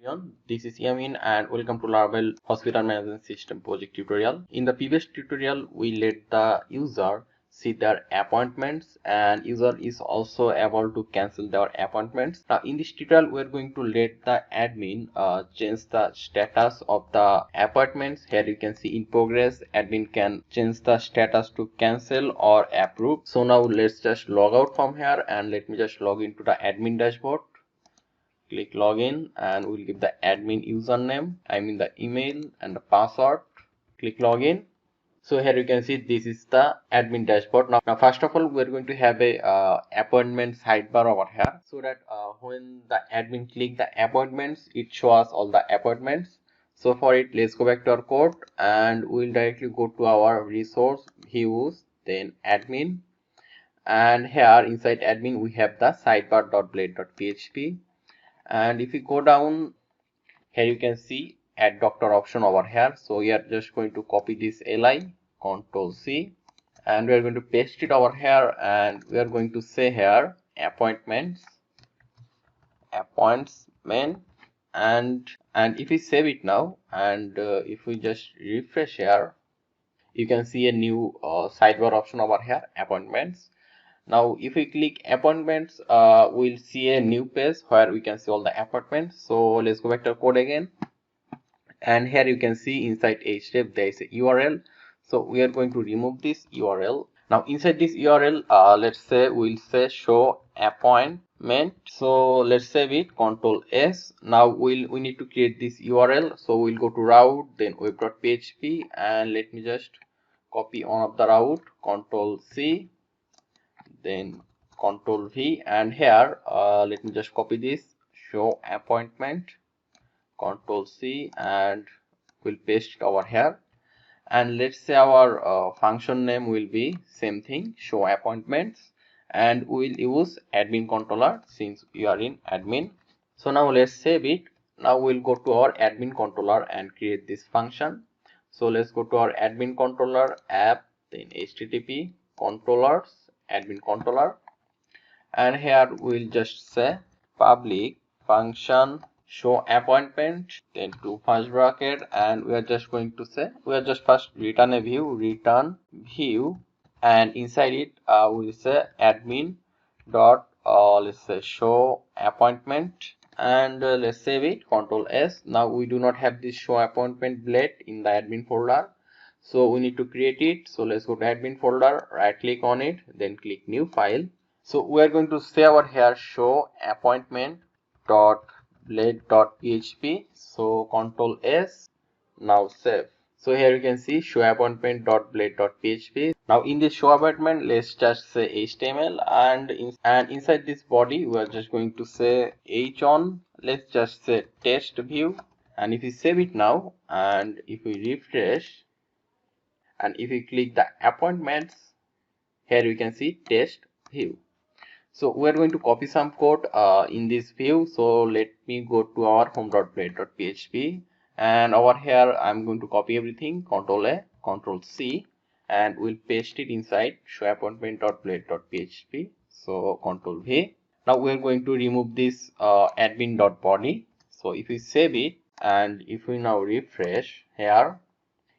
everyone, this is Yamin and welcome to Laravel Hospital Management System project tutorial. In the previous tutorial, we let the user see their appointments and user is also able to cancel their appointments. Now in this tutorial, we are going to let the admin change the status of the appointments. Here you can see in progress, admin can change the status to cancel or approve. So now let's just log out from here and let me just log into the admin dashboard. Click login and we'll give the admin username, the email and the password. Click login. So here you can see this is the admin dashboard. Now first of all, we're going to have a appointment sidebar over here, so that when the admin click the appointments, it shows all the appointments. So for it, let's go back to our code and we'll directly go to our resource views, then admin, and here inside admin we have the sidebar.blade.php. And if you go down here, you can see add doctor option over here. So we are just going to copy this li, Ctrl C, and we are going to paste it over here, and we are going to say here appointment, and if we save it now and if we just refresh here, you can see a new sidebar option over here, appointments. Now if we click appointments, we'll see a new page where we can see all the appointments. So let's go back to our code again, and here you can see inside href there is a URL. So we are going to remove this URL. Now inside this URL, let's say we'll say show appointment. So let's save it, Ctrl S. Now we need to create this URL. So we'll go to route, then web.php, and let me just copy one of the route, Ctrl C, then Ctrl V, and here let me just copy this show appointment, Ctrl C, and we'll paste it over here. And let's say our function name will be same thing, show appointments, and we'll use admin controller since we are in admin. So now let's save it. Now we'll go to our admin controller and create this function. So let's go to our admin controller app, then http controllers admin controller, and here we'll just say public function show appointment, then two first bracket, and we are just going to say we are just first return a view, and inside it we'll say admin dot let's say show appointment, and let's save it, Ctrl S. Now we do not have this show appointment blade in the admin folder, so we need to create it. So let's go to admin folder, right click on it, then click new file. So we are going to say over here show appointment dot blade.php. So Ctrl S, now save. So here you can see show appointment dot blade.php. Now in this show appointment, let's just say HTML, and inside this body we are just going to say h on, let's just say test view. And if we save it now and if we refresh and if we click the appointments, here you can see test view. So we are going to copy some code in this view. So let me go to our home.blade.php, and over here I'm going to copy everything, Ctrl A, Ctrl C, and we'll paste it inside show appointment.blade.php. So Ctrl V. Now we are going to remove this admin.body. So if we save it and if we now refresh here,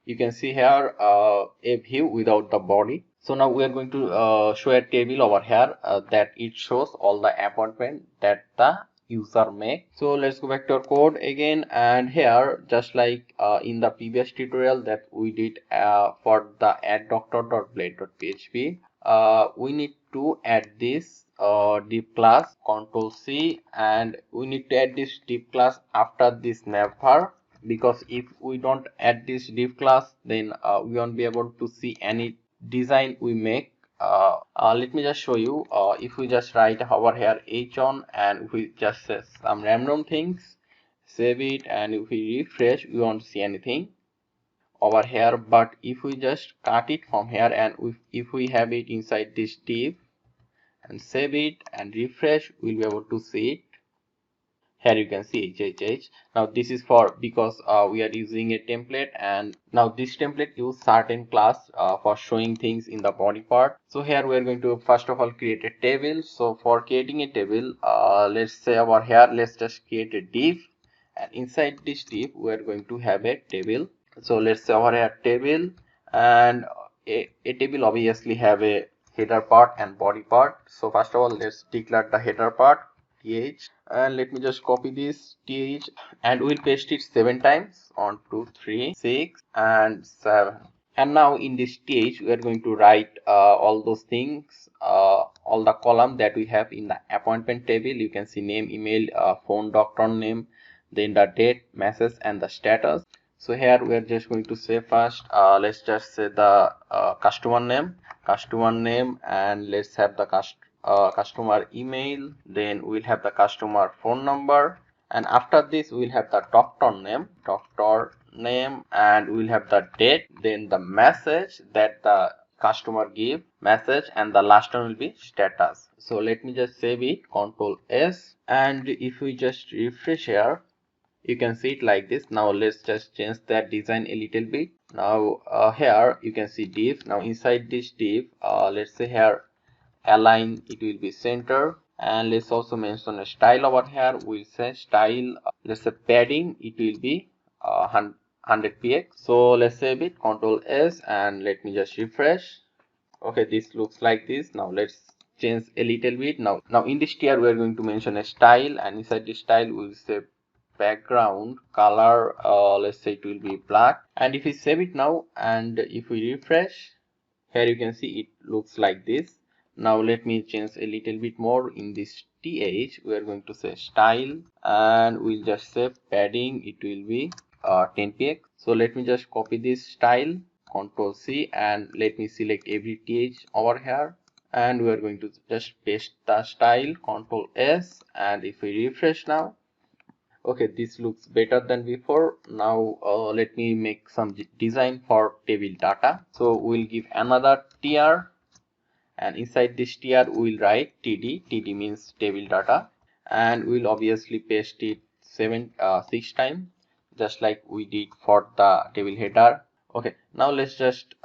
you can see here a view without the body. So now we are going to show a table over here that it shows all the appointment that the user make. So let's go back to our code again, and here just like in the previous tutorial that we did for the add doctor.blade.php, we need to add this div class, Ctrl C, and we need to add this div class after this navbar, because if we don't add this div class, then we won't be able to see any design we make. Let me just show you. If we just write over here h on and if we just say some random things, save it, and if we refresh, we won't see anything over here. But if we just cut it from here and if we have it inside this div and save it and refresh, we'll be able to see it. Here you can see HHH. Now this is for because we are using a template, and now this template use certain class for showing things in the body part. So here we are going to first of all create a table. So for creating a table, let's say over here, let's just create a div, and inside this div we are going to have a table. So let's say over here table, and a table obviously have a header part and body part. So first of all, let's declare the header part th, and let me just copy this th, and we'll paste it 7 times, 1 2 3 6 and 7. And now in this th we are going to write all those things, all the column that we have in the appointment table. You can see name, email, phone, doctor name, then the date, message and the status. So here we are just going to say first, let's just say the customer name, and let's have the customer email, then we'll have the customer phone number, and after this we'll have the doctor name, and we'll have the date, then the message that the customer give message, and the last one will be status. So let me just save it, Ctrl S, and if we just refresh here, you can see it like this. Now let's just change that design a little bit. Now here you can see div. Now inside this div, let's say here align, it will be center, and let's also mention a style over here. We'll say style, let's say padding, it will be 100 px. So let's save it, Ctrl S, and let me just refresh. Okay, this looks like this. Now let's change a little bit. Now in this tier we are going to mention a style, and inside this style we'll say background color, let's say it will be black. And if we save it now and if we refresh, here you can see it looks like this. Now let me change a little bit more. In this th we are going to say style, and we'll just say padding, it will be 10 px. So let me just copy this style, Ctrl C, and let me select every th over here, and we are going to just paste the style, Ctrl S, and if we refresh now, okay, this looks better than before. Now let me make some design for table data. So we'll give another tr, and inside this tr we'll write td means table data, and we'll obviously paste it 6 times, just like we did for the table header. Okay, now let's just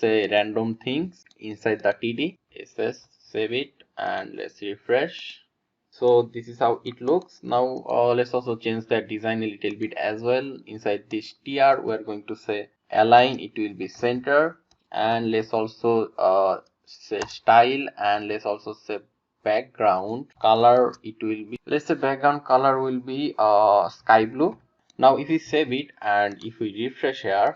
say random things inside the td. Let's save it and let's refresh. So this is how it looks. Now let's also change that design a little bit as well. Inside this tr we are going to say align, it will be center, and let's also say style, and let's also say background color, it will be, let's say background color will be sky blue. Now if we save it and if we refresh here,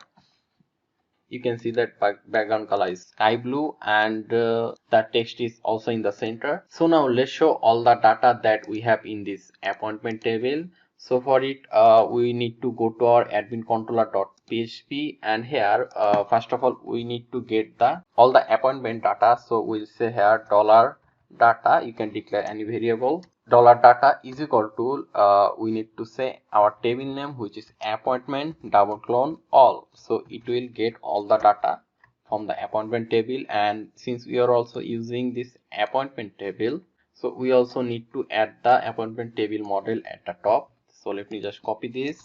you can see that background color is sky blue, and the text is also in the center. So now let's show all the data that we have in this appointment table. So for it we need to go to our admin controller.php, and here first of all we need to get all the appointment data. So we'll say here dollar data, you can declare any variable. Dollar data is equal to we need to say our table name, which is appointment double clone all. So it will get all the data from the appointment table, and since we are also using this appointment table, so we also need to add the appointment table model at the top. So let me just copy this,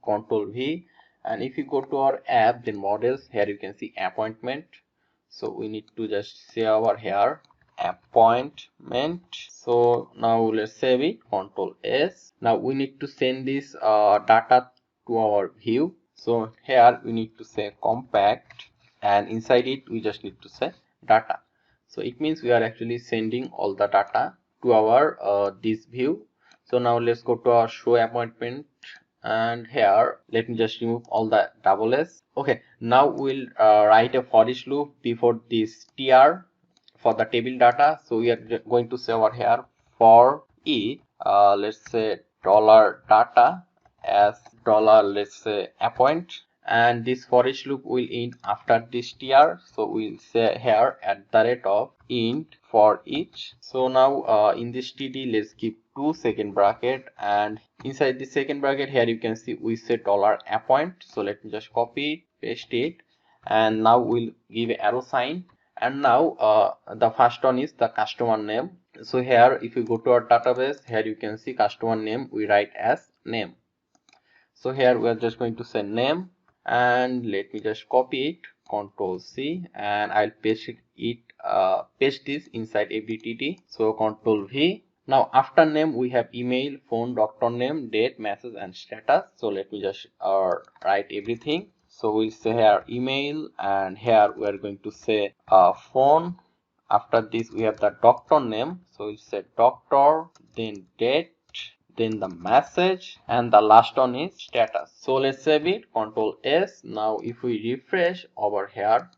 Ctrl V, and if you go to our app, then models, here you can see appointment. So we need to just say over here appointment. So now let's save it, Ctrl S. Now we need to send this data to our view. So here we need to say compact, and inside it we just need to say data. So it means we are actually sending all the data to our this view. So now let's go to our show appointment, and here let me just remove all the double s. Okay, now we'll write a for each loop before this tr for the table data. So we are going to say over here for each let's say dollar data as dollar, let's say appoint, and this for each loop will end after this tr. So we'll say here at the rate of int for each. So now in this td, let's give 2 second bracket, and inside the second bracket here you can see we say dollar appoint. So let me just copy it, paste it, and now we'll give an arrow sign. And now the first one is the customer name. So here if you go to our database, here you can see customer name we write as name. So here we are just going to say name, and let me just copy it, Ctrl C, and I'll paste this inside every td. So Ctrl V. Now after name we have email, phone, doctor name, date, message and status. So let me just write everything. So we'll say here email, and here we are going to say phone. After this we have the doctor name, so we'll say doctor, then date, then the message, and the last one is status. So let's save it, Control S. Now if we refresh over here,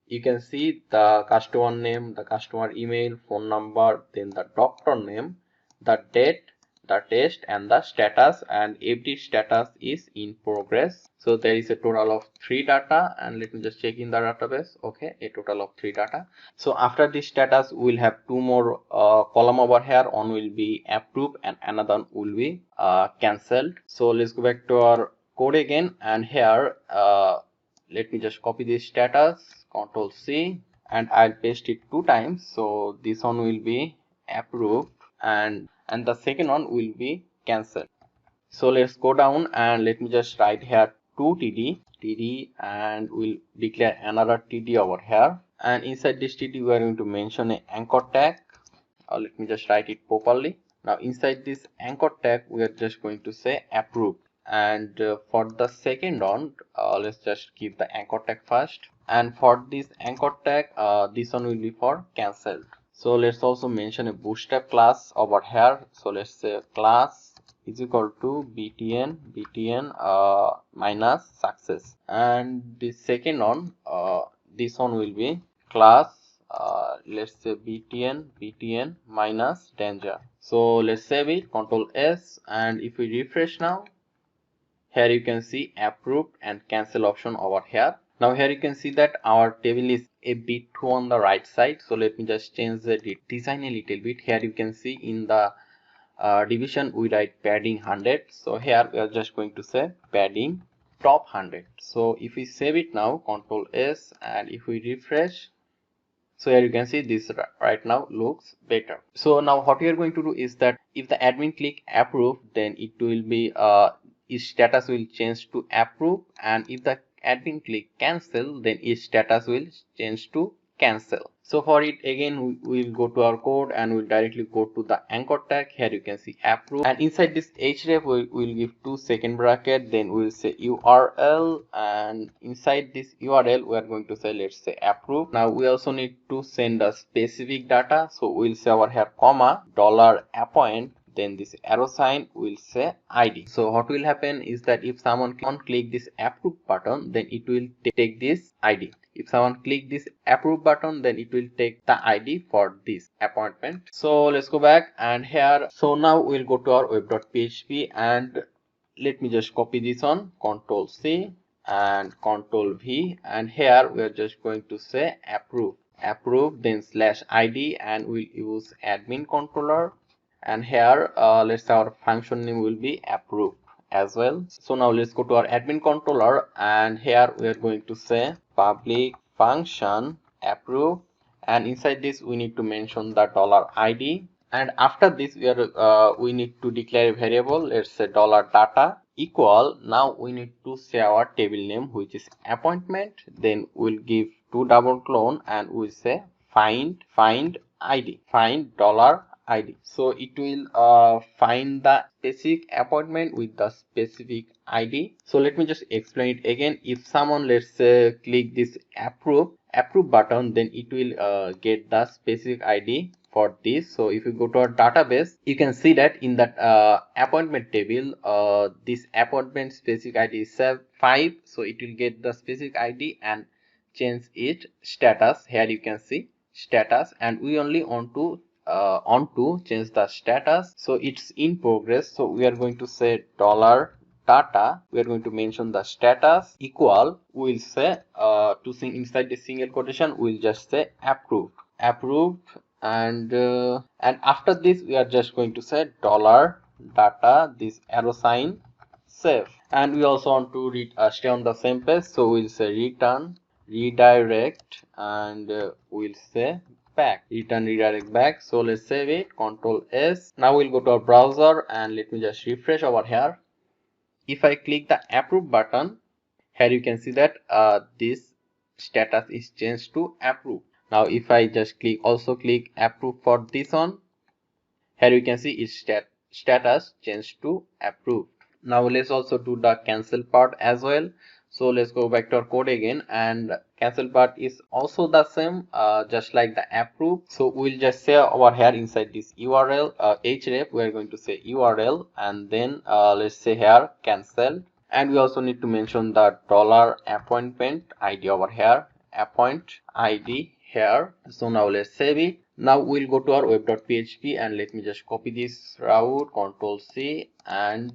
you can see the customer name, the customer email, phone number, then the doctor name, the date, the test, and the status, and every status is in progress. So there is a total of 3 data, and let me just check in the database. Okay, a total of 3 data. So after this status we'll have 2 more column over here. One will be approved and another one will be cancelled. So let's go back to our code again, and here let me just copy this status, Control C, and I'll paste it 2 times. So this one will be approved and the second one will be cancelled. So let's go down and let me just write here 2 td, and we'll declare another td over here, and inside this td we are going to mention an anchor tag. Let me just write it properly. Now inside this anchor tag we are just going to say approved, and for the second one let's just keep the anchor tag first, and for this anchor tag this one will be for cancelled. So let's also mention a bootstrap class over here. So let's say class is equal to btn minus success, and the second one this one will be class let's say btn minus danger. So let's save it, Control S, and if we refresh now, here you can see approved and cancel option over here. Now here you can see that our table is a bit too on the right side. So let me just change the design a little bit. Here you can see in the division we write padding 100. So here we are just going to say padding top 100. So if we save it now, Control S, and if we refresh, so here you can see this right now looks better. So now what we are going to do is that if the admin click approve, then it will be its status will change to approve, and if the admin click cancel, then its status will change to cancel. So for it again we will go to our code and we'll directly go to the anchor tag. Here you can see approve, and inside this href we will give 2 second bracket, then we will say url, and inside this url we are going to say let's say approve. Now we also need to send a specific data, so we'll say over here comma $appoint, then this arrow sign will say id. So what will happen is that if someone click this approve button, then it will take this id. If someone click this approve button, then it will take the id for this appointment. So let's go back, and here, so now we'll go to our web.php, and let me just copy this one, Control C and Control V, and here we are just going to say approve, then /id, and we'll use admin controller, and here let's say our function name will be approved as well. So now let's go to our admin controller, and here we are going to say public function approve, and inside this we need to mention the $id, and after this we need to declare a variable. Let's say $data equal, now we need to say our table name, which is appointment, then we'll give 2 double clone, and we'll say find id, find $id. So it will find the specific appointment with the specific id. So let me just explain it again. If someone, let's say, click this approve button, then it will get the specific id for this. So if you go to our database, you can see that in that appointment table this appointment specific id is 5, so it will get the specific id and change its status. Here you can see status, and we only want to change the status, so it's in progress. So we are going to say $data, we are going to mention the status equal, we'll say to sing inside the single quotation, we'll just say approved, and after this we are just going to say $data, this arrow sign, save, and we also want to stay on the same page, so we'll say return redirect, and we'll say back, return redirect back. So let's save it, Control S. Now we'll go to our browser, and let me just refresh over here. If I click the approve button, here you can see that this status is changed to approve. Now if I just click approve for this one, Here you can see its status changed to approved. Now let's also do the cancel part as well. So let's go back to our code again, and cancel part is also the same, just like the approve. So we'll just say over here inside this URL href, we are going to say URL, and then let's say here cancel, and we also need to mention the $appointment ID over here, appoint ID here. So now let's save it. Now we'll go to our web.php, and let me just copy this route, Ctrl C and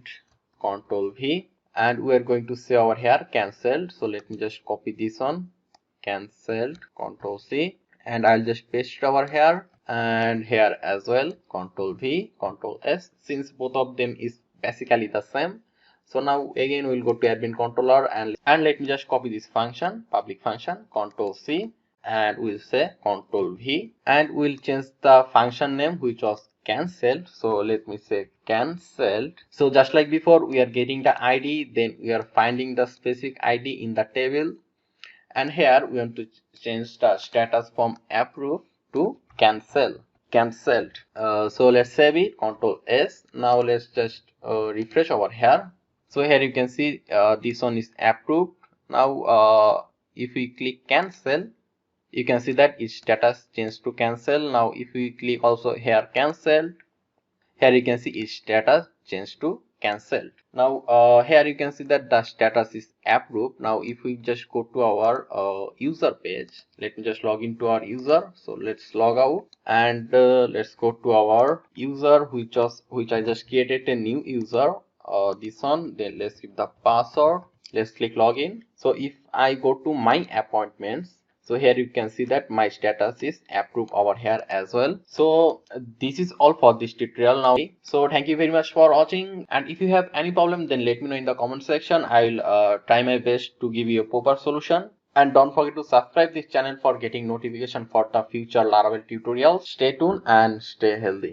Ctrl V, and we are going to say over here cancelled. So let me just copy this one, cancelled, Ctrl C, and I'll just paste it over here, and here as well, Ctrl V, Ctrl S, since both of them is basically the same. So now again we'll go to admin controller, and let me just copy this function, public function, Ctrl C, and we'll say Ctrl V, and we'll change the function name, which was cancelled. So let me say cancelled. So just like before, we are getting the ID, then we are finding the specific ID in the table, and here we want to change the status from approved to cancelled. So let's save it, Ctrl S. Now let's just refresh over here. So here you can see this one is approved. Now if we click cancel, you can see that its status changed to cancel. Now if we click also here cancelled, here you can see its status changed to cancelled. Now here you can see that the status is approved. Now if we just go to our user page, let me just log into our user. So let's log out, and let's go to our user, which I just created a new user, this one. Then let's give the password, let's click login. So if I go to my appointments, so here you can see that my status is approved over here as well. So this is all for this tutorial now. So thank you very much for watching, and if you have any problem, then let me know in the comment section. I'll try my best to give you a proper solution. And don't forget to subscribe this channel for getting notification for the future Laravel tutorials. Stay tuned and stay healthy.